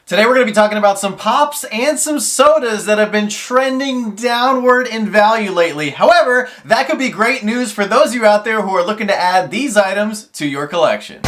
Today we're going to be talking about some pops and some sodas that have been trending downward in value lately. However, that could be great news for those of you out there who are looking to add these items to your collection.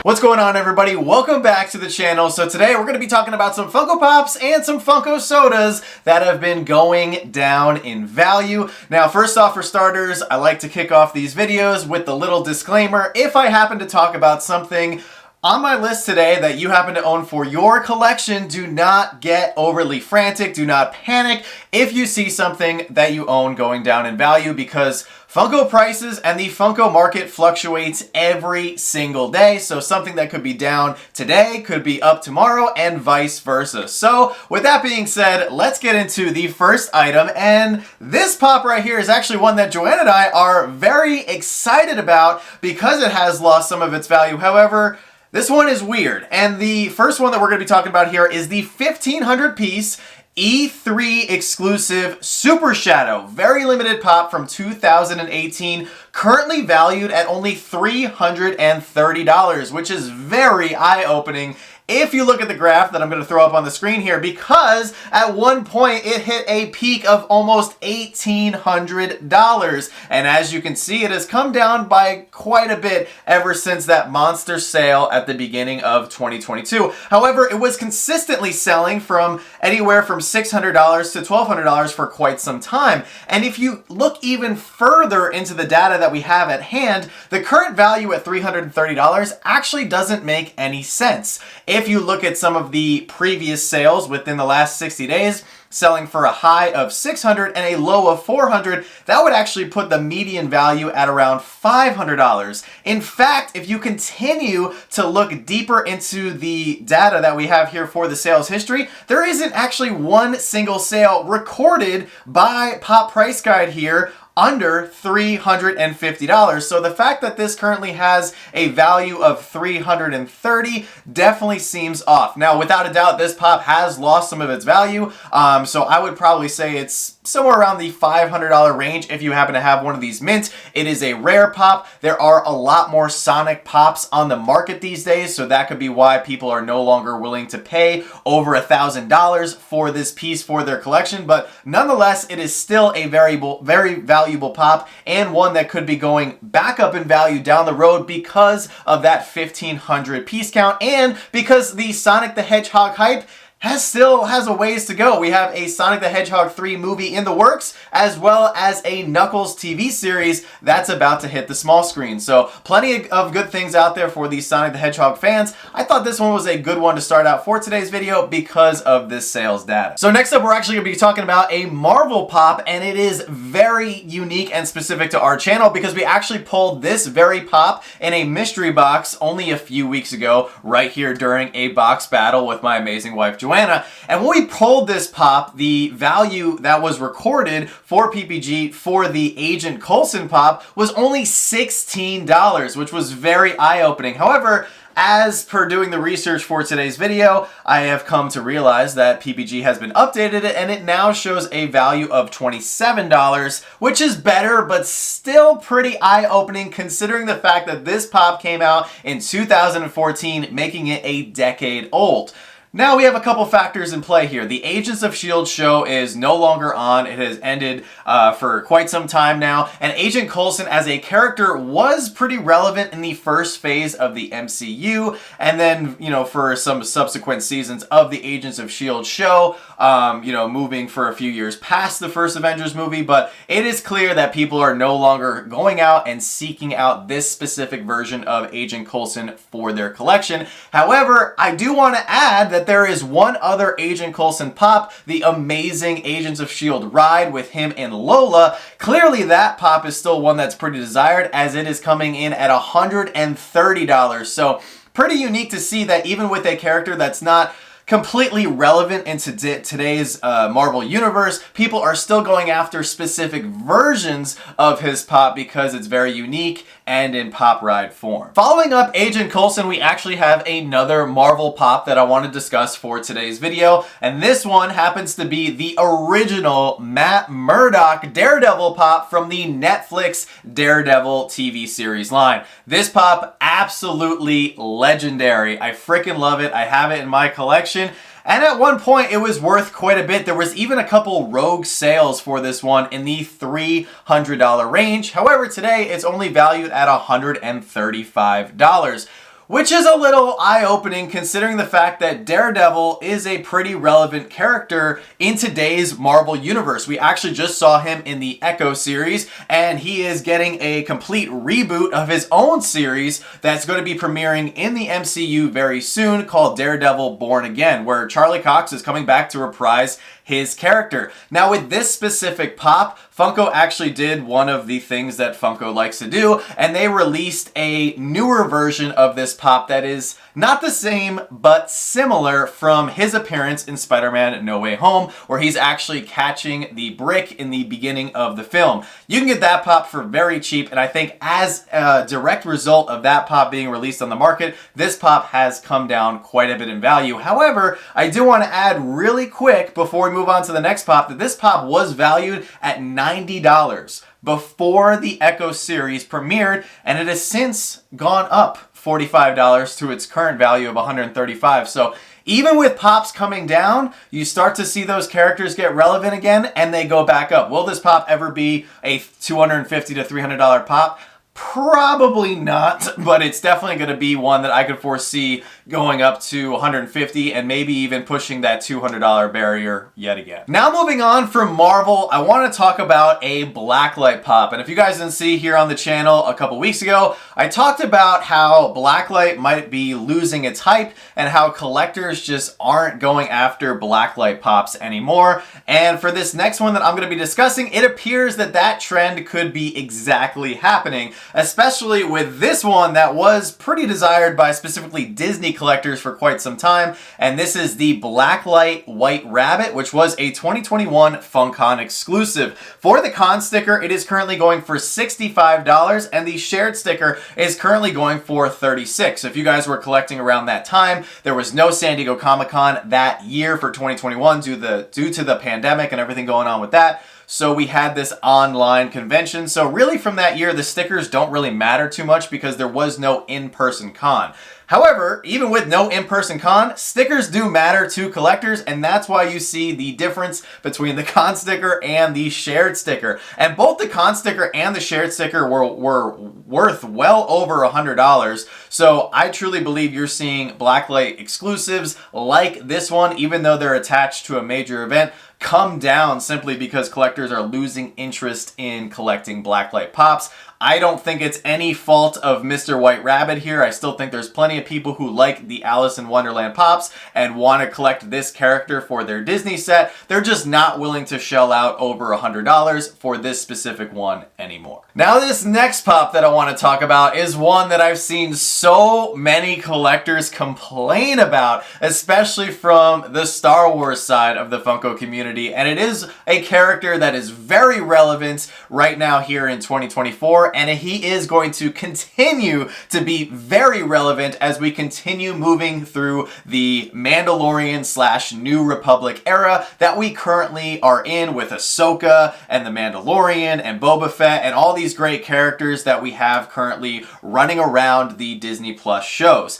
What's going on, everybody? Welcome back to the channel. So today we're going to be talking about some Funko Pops and some Funko sodas that have been going down in value. Now, first off, for starters, I like to kick off these videos with the little disclaimer. If I happen to talk about something on my list today that you happen to own for your collection, do not get overly frantic, do not panic if you see something that you own going down in value, because Funko prices and the Funko market fluctuates every single day. So something that could be down today could be up tomorrow and vice versa. So with that being said, let's get into the first item. And this pop right here is actually one that Joanna and I are very excited about because it has lost some of its value. However, this one is weird, and the first one that we're going to be talking about here is the 1,500 piece E3 exclusive Super Shadow. Very limited pop from 2018, currently valued at only $330, which is very eye-opening if you look at the graph that I'm going to throw up on the screen here, because at one point it hit a peak of almost $1,800. And as you can see, it has come down by quite a bit ever since that monster sale at the beginning of 2022. However, it was consistently selling from anywhere from $600 to $1,200 for quite some time. And if you look even further into the data that we have at hand, the current value at $330 actually doesn't make any sense. If you look at some of the previous sales within the last 60 days, selling for a high of $600 and a low of $400, that would actually put the median value at around $500. In fact, if you continue to look deeper into the data that we have here for the sales history, there isn't actually one single sale recorded by Pop Price Guide here under $350. So the fact that this currently has a value of $330 definitely seems off. Now, without a doubt, this pop has lost some of its value. So I would probably say it's somewhere around the $500 range if you happen to have one of these mint. It is a rare pop. There are a lot more Sonic pops on the market these days, so that could be why people are no longer willing to pay over $1,000 for this piece for their collection. But nonetheless, it is still a very valuable pop, and one that could be going back up in value down the road because of that 1,500 piece count, and because the Sonic the Hedgehog hype still has a ways to go. We have a Sonic the Hedgehog 3 movie in the works, as well as a Knuckles TV series that's about to hit the small screen. So plenty of good things out there for these Sonic the Hedgehog fans. I thought this one was a good one to start out for today's video because of this sales data. So next up, we're actually going to be talking about a Marvel pop, and it is very unique and specific to our channel because we actually pulled this very pop in a mystery box only a few weeks ago, right here during a box battle with my amazing wife, Joanna. And when we pulled this pop, the value that was recorded for PPG for the Agent Coulson pop was only $16, which was very eye-opening. However, as per doing the research for today's video, I have come to realize that PPG has been updated and it now shows a value of $27, which is better, but still pretty eye-opening considering the fact that this pop came out in 2014, making it a decade old. Now we have a couple factors in play here. The Agents of S.H.I.E.L.D. show is no longer on. It has ended for quite some time now. And Agent Coulson as a character was pretty relevant in the first phase of the MCU. And then, for some subsequent seasons of the Agents of S.H.I.E.L.D. show, moving for a few years past the first Avengers movie. But it is clear that people are no longer going out and seeking out this specific version of Agent Coulson for their collection. However, I do want to add that there is one other Agent Coulson pop, the amazing Agents of S.H.I.E.L.D. ride with him and Lola. Clearly that pop is still one that's pretty desired, as it is coming in at $130. So pretty unique to see that even with a character that's not completely relevant into today's Marvel universe, people are still going after specific versions of his pop because it's very unique and in pop ride form. Following up Agent Coulson, we actually have another Marvel pop that I want to discuss for today's video, and this one happens to be the original Matt Murdock Daredevil pop from the Netflix Daredevil TV series line. This pop, absolutely legendary. I freaking love it. I have it in my collection. And at one point, it was worth quite a bit. There was even a couple rogue sales for this one in the $300 range. However, today it's only valued at $135. Which is a little eye-opening considering the fact that Daredevil is a pretty relevant character in today's Marvel Universe. We actually just saw him in the Echo series, and he is getting a complete reboot of his own series that's going to be premiering in the MCU very soon called Daredevil Born Again, where Charlie Cox is coming back to reprise his character. Now with this specific pop, Funko actually did one of the things that Funko likes to do, and they released a newer version of this pop that is not the same, but similar from his appearance in Spider-Man No Way Home, where he's actually catching the brick in the beginning of the film. You can get that pop for very cheap, and I think as a direct result of that pop being released on the market, this pop has come down quite a bit in value. However, I do want to add really quick before we move on to the next pop that this pop was valued at $90 before the Echo series premiered, and it has since gone up $45 to its current value of $135. So even with pops coming down, you start to see those characters get relevant again and they go back up. Will this pop ever be a $250 to $300 pop? Probably not, but it's definitely going to be one that I could foresee going up to $150 and maybe even pushing that $200 barrier yet again. Now moving on from Marvel, I want to talk about a Blacklight pop. And if you guys didn't see here on the channel a couple weeks ago, I talked about how Blacklight might be losing its hype and how collectors just aren't going after Blacklight pops anymore. And for this next one that I'm going to be discussing, it appears that that trend could be exactly happening, especially with this one that was pretty desired by specifically Disney collectors for quite some time, and this is the Blacklight White Rabbit, which was a 2021 FunCon exclusive. For the con sticker, it is currently going for $65, and the shared sticker is currently going for $36. So if you guys were collecting around that time, there was no San Diego Comic-Con that year for 2021 due to the pandemic and everything going on with that. So we had this online convention. So really from that year, the stickers don't really matter too much because there was no in-person con. However, even with no in-person con, stickers do matter to collectors, and that's why you see the difference between the con sticker and the shared sticker. And both the con sticker and the shared sticker were worth well over $100. So I truly believe you're seeing Blacklight exclusives like this one, even though they're attached to a major event, come down simply because collectors are losing interest in collecting Blacklight pops. I don't think it's any fault of Mr. White Rabbit here. I still think there's plenty of people who like the Alice in Wonderland pops and want to collect this character for their Disney set. They're just not willing to shell out over $100 for this specific one anymore. Now this next pop that I want to talk about is one that I've seen so many collectors complain about, especially from the Star Wars side of the Funko community, and it is a character that is very relevant right now here in 2024, and he is going to continue to be very relevant as we continue moving through the Mandalorian / New Republic era that we currently are in with Ahsoka and the Mandalorian and Boba Fett and all these great characters that we have currently running around the Disney Plus shows.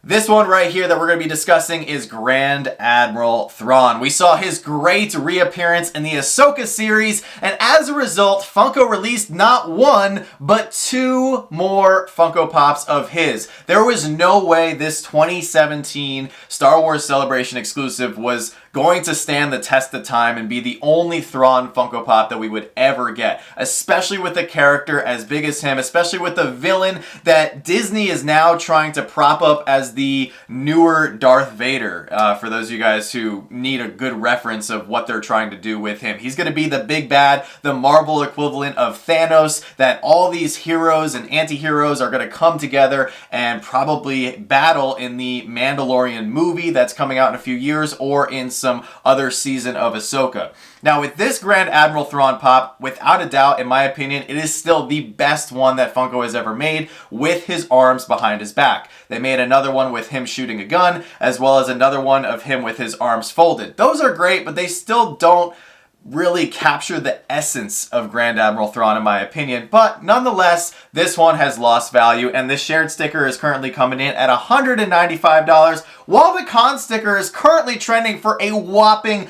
This one right here that we're going to be discussing is Grand Admiral Thrawn. We saw his great reappearance in the Ahsoka series, and as a result, Funko released not one, but two more Funko Pops of his. There was no way this 2017 Star Wars Celebration exclusive was going to stand the test of time and be the only Thrawn Funko Pop that we would ever get, especially with a character as big as him, especially with the villain that Disney is now trying to prop up as the newer Darth Vader, for those of you guys who need a good reference of what they're trying to do with him. He's going to be the big bad, the Marvel equivalent of Thanos, that all these heroes and anti-heroes are going to come together and probably battle in the Mandalorian movie that's coming out in a few years or in some other season of Ahsoka. Now with this Grand Admiral Thrawn pop, without a doubt, in my opinion, it is still the best one that Funko has ever made with his arms behind his back. They made another one with him shooting a gun, as well as another one of him with his arms folded. Those are great, but they still don't really capture the essence of Grand Admiral Thrawn, in my opinion. But nonetheless, this one has lost value, and this shared sticker is currently coming in at $195, while the con sticker is currently trending for a whopping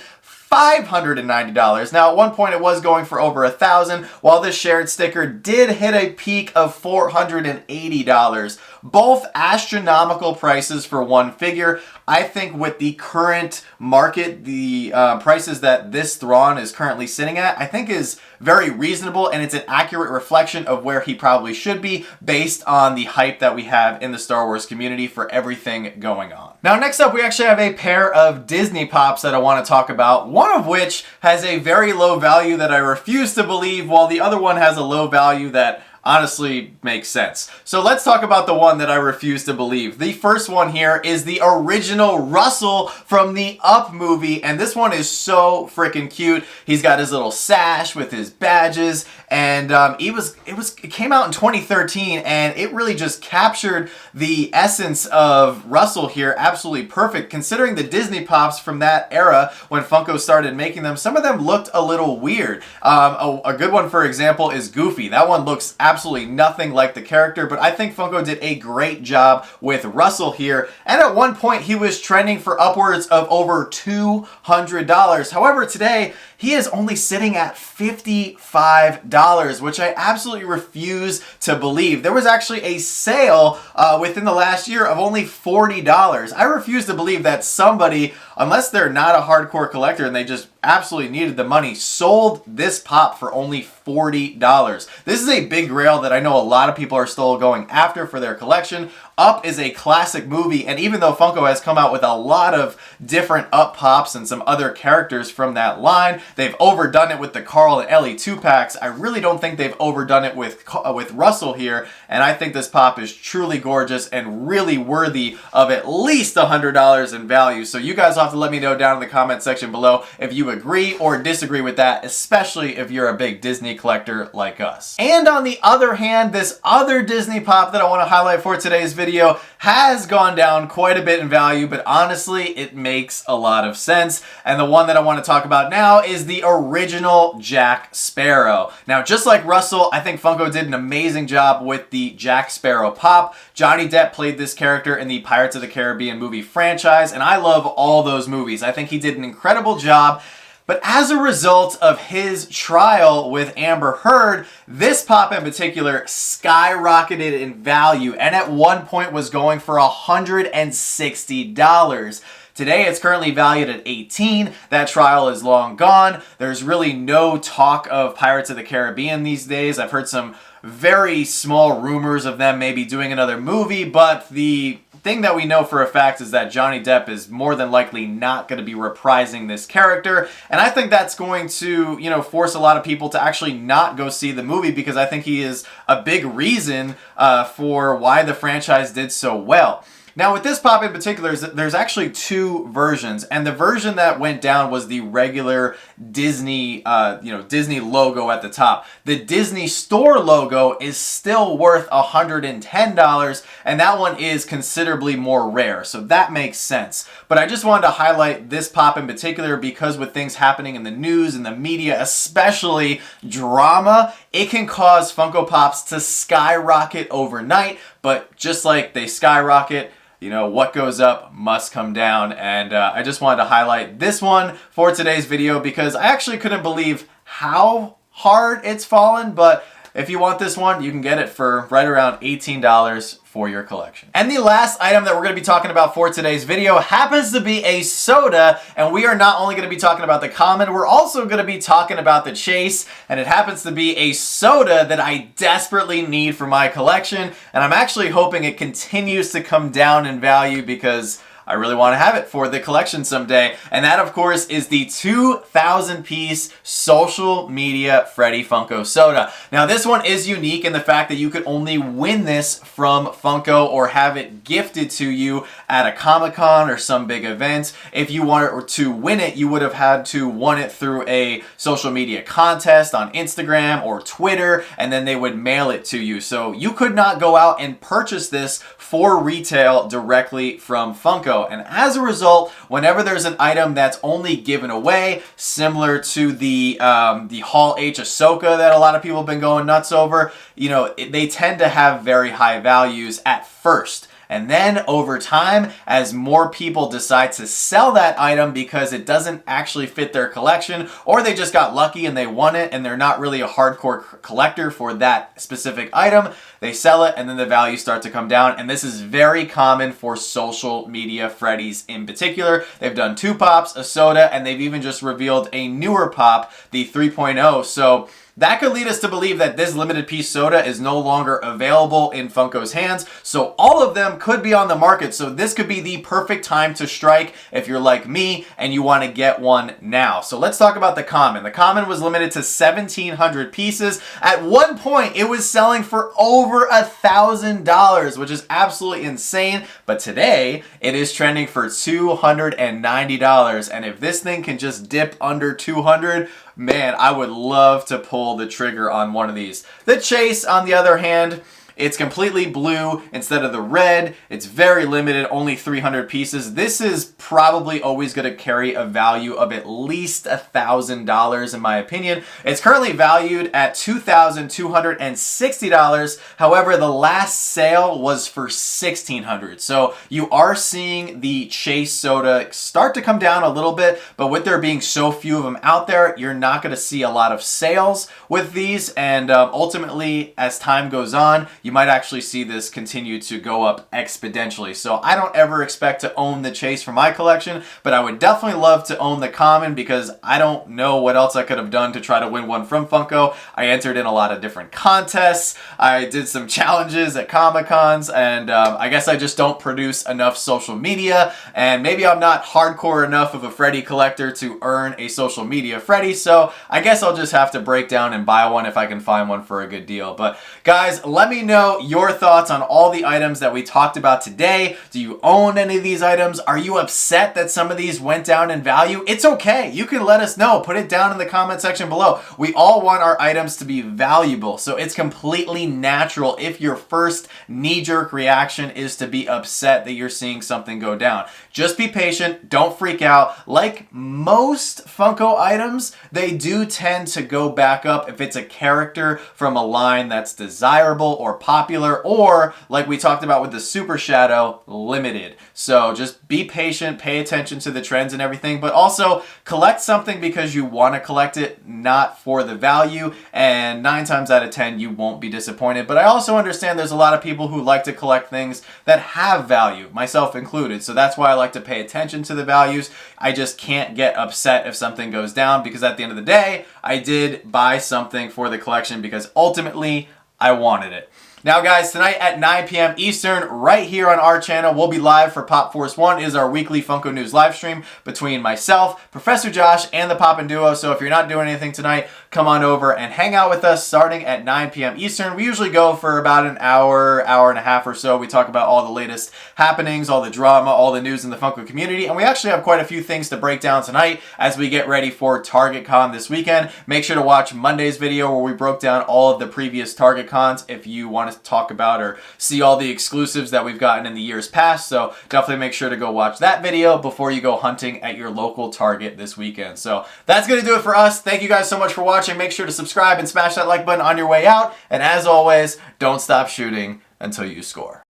$590. Now, at one point it was going for over $1,000, while this shared sticker did hit a peak of $480. Both astronomical prices for one figure. I think with the current market, the prices that this Thrawn is currently sitting at, I think is very reasonable, and it's an accurate reflection of where he probably should be based on the hype that we have in the Star Wars community for everything going on. Now, next up, we actually have a pair of Disney Pops that I want to talk about, one of which has a very low value that I refuse to believe, while the other one has a low value that honestly makes sense. So let's talk about the one that I refuse to believe. The first one here is the original Russell from the Up movie, and this one is so freaking cute. He's got his little sash with his badges, and it came out in 2013, and it really just captured the essence of Russell here absolutely perfect, considering the Disney Pops from that era when Funko started making them. Some of them looked a little weird. A good one, for example, is Goofy. That one looks absolutely nothing like the character, but I think Funko did a great job with Russell here, and at one point he was trending for upwards of over $200. However, today he is only sitting at $55, which I absolutely refuse to believe. There was actually a sale within the last year of only $40. I refuse to believe that somebody, unless they're not a hardcore collector and they just absolutely needed the money, sold this pop for only $40. This is a big grail that I know a lot of people are still going after for their collection. Up is a classic movie, and even though Funko has come out with a lot of different Up pops and some other characters from that line, they've overdone it with the Carl and Ellie 2-packs. I really don't think they've overdone it with Russell here, and I think this pop is truly gorgeous and really worthy of at least $100 in value. So you guys will have to let me know down in the comment section below if you agree or disagree with that, especially if you're a big Disney collector like us. And on the other hand, this other Disney pop that I want to highlight for today's video has gone down quite a bit in value, but honestly, it makes a lot of sense. And the one that I want to talk about now is the original Jack Sparrow. Now, just like Russell, I think Funko did an amazing job with the Jack Sparrow pop. Johnny Depp played this character in the Pirates of the Caribbean movie franchise, and I love all those movies. I think he did an incredible job. But as a result of his trial with Amber Heard, this pop in particular skyrocketed in value, and at one point was going for $160. Today it's currently valued at $18. That trial is long gone. There's really no talk of Pirates of the Caribbean these days. I've heard some very small rumors of them maybe doing another movie, but the thing that we know for a fact is that Johnny Depp is more than likely not going to be reprising this character, and I think that's going to, force a lot of people to actually not go see the movie, because I think he is a big reason for why the franchise did so well. Now, with this pop in particular, there's actually two versions, and the version that went down was the regular Disney, Disney logo at the top. The Disney Store logo is still worth $110, and that one is considerably more rare, so that makes sense. But I just wanted to highlight this pop in particular because with things happening in the news and the media, especially drama, it can cause Funko Pops to skyrocket overnight, but just like they skyrocket, what goes up must come down, and I just wanted to highlight this one for today's video because I actually couldn't believe how hard it's fallen, but if you want this one, you can get it for right around $18 for your collection. And the last item that we're going to be talking about for today's video happens to be a soda, and we are not only going to be talking about the common, we're also going to be talking about the chase, and it happens to be a soda that I desperately need for my collection, and I'm actually hoping it continues to come down in value because I really want to have it for the collection someday. And that, of course, is the 2,000 piece social media Freddy Funko Soda. Now, this one is unique in the fact that you could only win this from Funko or have it gifted to you at a Comic-Con or some big event. If you wanted to win it, you would have had to won it through a social media contest on Instagram or Twitter, and then they would mail it to you. So you could not go out and purchase this for retail directly from Funko. And as a result, whenever there's an item that's only given away, similar to the Hall H Ahsoka that a lot of people have been going nuts over, you know, they tend to have very high values at first. And then over time, as more people decide to sell that item because it doesn't actually fit their collection, or they just got lucky and they won it and they're not really a hardcore collector for that specific item, they sell it and then the values start to come down. And this is very common for social media Freddies in particular. They've done 2 pops, a soda, and they've even just revealed a newer pop, the 3.0. So that could lead us to believe that this limited piece soda is no longer available in Funko's hands. So all of them could be on the market. So this could be the perfect time to strike if you're like me and you want to get one now. So let's talk about the common. The common was limited to 1,700 pieces. At one point, it was selling for over $1,000, which is absolutely insane. But today, it is trending for $290. And if this thing can just dip under 200, man, I would love to pull the trigger on one of these. The Chase, on the other hand, it's completely blue instead of the red. It's very limited, only 300 pieces. This is probably always going to carry a value of at least $1,000 in my opinion. It's currently valued at $2,260. However, the last sale was for $1,600. So you are seeing the Chase soda start to come down a little bit, but with there being so few of them out there, you're not going to see a lot of sales with these. And ultimately, as time goes on, you might actually see this continue to go up exponentially. So I don't ever expect to own the Chase for my collection, but I would definitely love to own the common because I don't know what else I could have done to try to win one from Funko. I entered in a lot of different contests. I did some challenges at Comic-Cons, and I guess I just don't produce enough social media, and maybe I'm not hardcore enough of a Freddy collector to earn a social media Freddy, so I guess I'll just have to break down and buy one if I can find one for a good deal. But guys, let me know your thoughts on all the items that we talked about today. Do you own any of these items? Are you upset that some of these went down in value? It's okay. You can let us know. Put it down in the comment section below. We all want our items to be valuable, so it's completely natural if your first knee-jerk reaction is to be upset that you're seeing something go down. Just be patient. Don't freak out. Like most Funko items, they do tend to go back up if it's a character from a line that's desirable or popular, or like we talked about with the Super Shadow, limited. So just be patient, pay attention to the trends and everything, but also collect something because you want to collect it, not for the value, and 9 times out of 10 you won't be disappointed. But I also understand there's a lot of people who like to collect things that have value, myself included, so that's why I like to pay attention to the values. I just can't get upset if something goes down because at the end of the day, I did buy something for the collection because ultimately I wanted it. Now guys, tonight at 9 p.m. Eastern, right here on our channel, we'll be live for Pop Force 1 is our weekly Funko News live stream between myself, Professor Josh, and the Poppin' Duo. So if you're not doing anything tonight, come on over and hang out with us starting at 9 p.m. Eastern. We usually go for about an hour, hour and a half or so. We talk about all the latest happenings, all the drama, all the news in the Funko community, and we actually have quite a few things to break down tonight as we get ready for Target Con this weekend. Make sure to watch Monday's video where we broke down all of the previous Target Cons if you want to talk about or see all the exclusives that we've gotten in the years past. So definitely make sure to go watch that video before you go hunting at your local Target this weekend. So that's going to do it for us. Thank you guys so much for watching. Make sure to subscribe and smash that like button on your way out. And as always, don't stop shooting until you score.